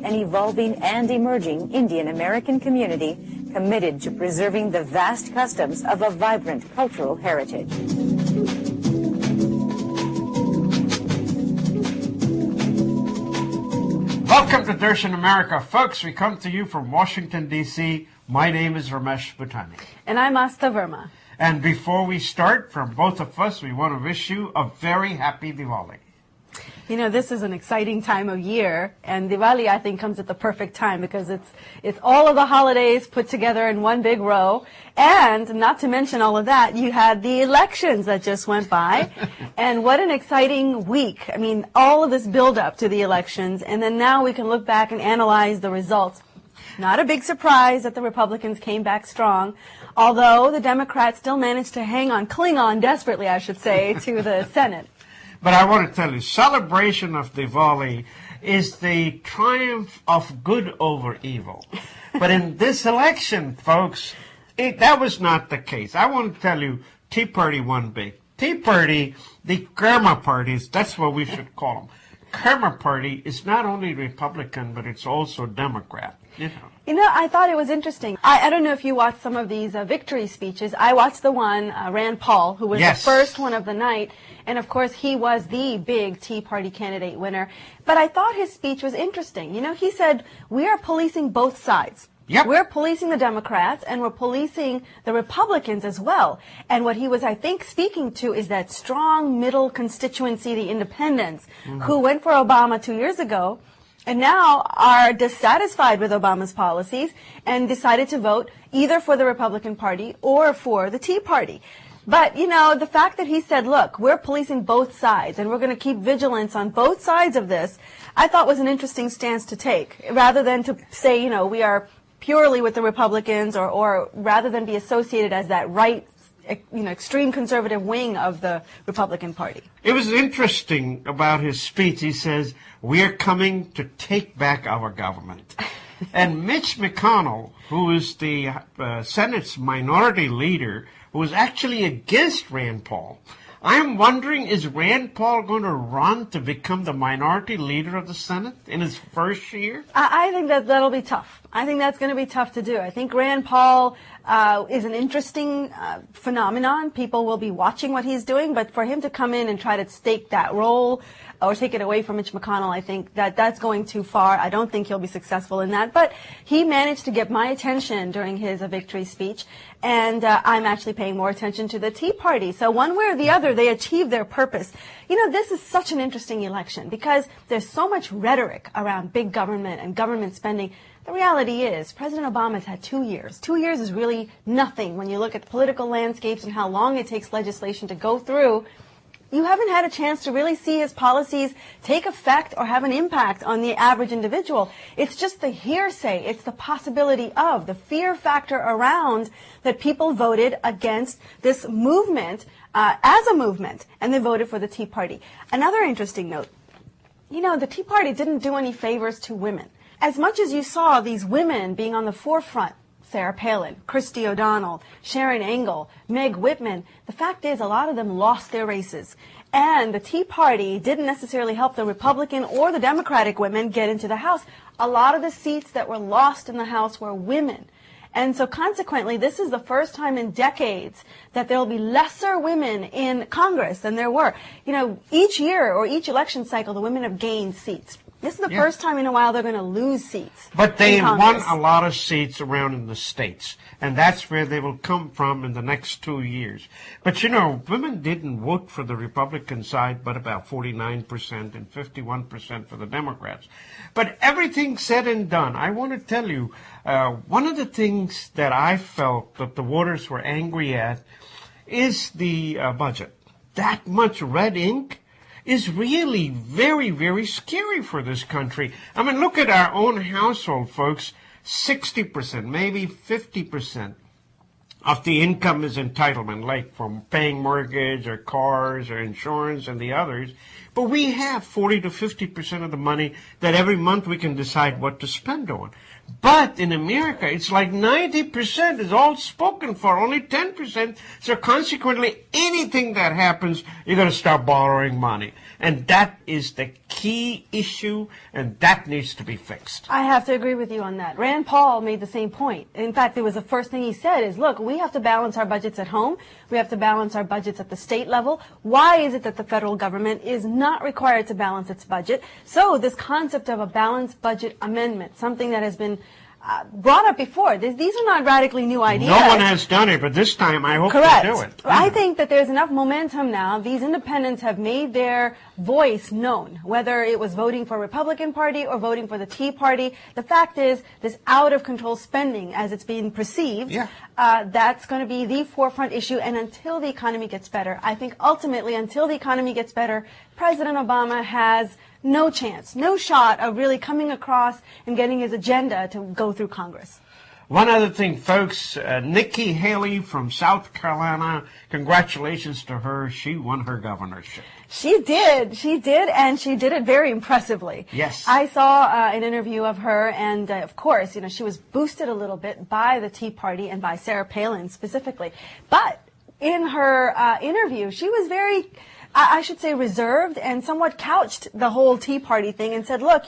an evolving and emerging Indian American community committed to preserving the vast customs of a vibrant cultural heritage. Welcome to Darshan America. Folks, we come to you from Washington, D.C. My name is Ramesh Butani. And I'm Aastha Verma. And before we start, from both of us, we want to wish you a very happy Diwali. You know, this is an exciting time of year, and Diwali, I think, comes at the perfect time because it's all of the holidays put together in one big row. And not to mention all of that, you had the elections that just went by. And what an exciting week. I mean, all of this build-up to the elections, and then now we can look back and analyze the results. Not a big surprise that the Republicans came back strong, although the Democrats still managed to cling on desperately, I should say, to the Senate. But I want to tell you, celebration of Diwali is the triumph of good over evil. But in this election, folks, that was not the case. I want to tell you, Tea Party won big. Tea Party, the Verma parties, that's what we should call them. Verma Party is not only Republican, but it's also Democrat. You know, I thought it was interesting. I don't know if you watched some of these victory speeches. I watched the one, Rand Paul, who was the first one of the night. And, of course, he was the big Tea Party candidate winner. But I thought his speech was interesting. You know, he said, we are policing both sides. Yep. We're policing the Democrats, and we're policing the Republicans as well. And what he was, I think, speaking to is that strong middle constituency, the independents, who went for Obama 2 years ago, and now are dissatisfied with Obama's policies and decided to vote either for the Republican Party or for the Tea Party. But, you know, the fact that he said, look, we're policing both sides and we're going to keep vigilance on both sides of this, I thought was an interesting stance to take, rather than to say, you know, we are purely with the Republicans, or rather than be associated as that right, you know, extreme conservative wing of the Republican Party. It was interesting about his speech. He says, we're coming to take back our government. And Mitch McConnell, who is the Senate's minority leader, who was actually against Rand Paul, I'm wondering, is Rand Paul going to run to become the minority leader of the Senate in his first year? I think that'll be tough. I think that's going to be tough to do. I think Rand Paul is an interesting phenomenon. People will be watching what he's doing, but for him to come in and try to stake that role or take it away from Mitch McConnell, I think that's going too far. I don't think he'll be successful in that. But he managed to get my attention during his victory speech, and I'm actually paying more attention to the Tea Party. So one way or the other, they achieved their purpose. You know, this is such an interesting election because there's so much rhetoric around big government and government spending. The reality is, President Obama's had 2 years. 2 years is really nothing when you look at the political landscapes and how long it takes legislation to go through. You haven't had a chance to really see his policies take effect or have an impact on the average individual. It's just the hearsay. It's the possibility of, the fear factor around that people voted against this movement as a movement, and they voted for the Tea Party. Another interesting note, you know, the Tea Party didn't do any favors to women. As much as you saw these women being on the forefront, Sarah Palin, Christy O'Donnell, Sharon Engel, Meg Whitman, the fact is a lot of them lost their races. And the Tea Party didn't necessarily help the Republican or the Democratic women get into the House. A lot of the seats that were lost in the House were women. And so consequently, this is the first time in decades that there will be lesser women in Congress than there were. You know, each year or each election cycle, the women have gained seats. This is the first time in a while they're going to lose seats. But they won a lot of seats around in the states, and that's where they will come from in the next 2 years. But, you know, women didn't vote for the Republican side, but about 49% and 51% for the Democrats. But everything said and done, I want to tell you, one of the things that I felt that the voters were angry at is the budget. That much red ink is really very, very scary for this country. I mean, look at our own household, folks. 60%, maybe 50% of the income is entitlement, like from paying mortgage or cars or insurance and the others. But we have 40 to 50% of the money that every month we can decide what to spend on. But in America, it's like 90% is all spoken for, only 10%. So consequently, anything that happens, you're going to start borrowing money. And that is the key issue, and that needs to be fixed. I have to agree with you on that. Rand Paul made the same point. In fact, it was the first thing he said is, look, we have to balance our budgets at home. We have to balance our budgets at the state level. Why is it that the federal government is not required to balance its budget? So this concept of a balanced budget amendment, something that has been brought up before. These are not radically new ideas. No one has done it, but this time I hope Correct. they do it. I think that there's enough momentum now. These independents have made their voice known, whether it was voting for Republican Party or voting for the Tea Party. The fact is, this out-of-control spending, as it's being perceived, that's going to be the forefront issue. And until the economy gets better, I think ultimately, until the economy gets better, President Obama has no chance, no shot of really coming across and getting his agenda to go through Congress. One other thing, folks, Nikki Haley from South Carolina, congratulations to her. She won her governorship. She did, and she did it very impressively. Yes. I saw an interview of her, and of course, she was boosted a little bit by the Tea Party and by Sarah Palin specifically. But in her interview, she was very, I should say, reserved and somewhat couched the whole Tea Party thing and said, look,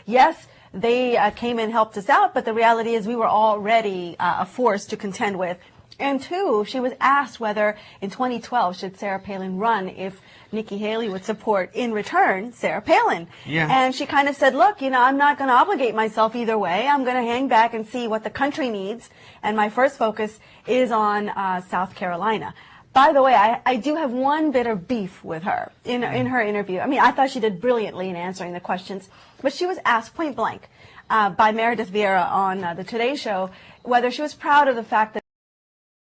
yes, they came and helped us out, but the reality is we were already a force to contend with. And two, she was asked whether in 2012 should Sarah Palin run if Nikki Haley would support, in return, Sarah Palin. Yeah. And she kind of said, look, I'm not going to obligate myself either way. I'm going to hang back and see what the country needs. And my first focus is on South Carolina. By the way, I do have one bit of beef with her in her interview. I mean, I thought she did brilliantly in answering the questions, but she was asked point blank by Meredith Vieira on the Today Show whether she was proud of the fact that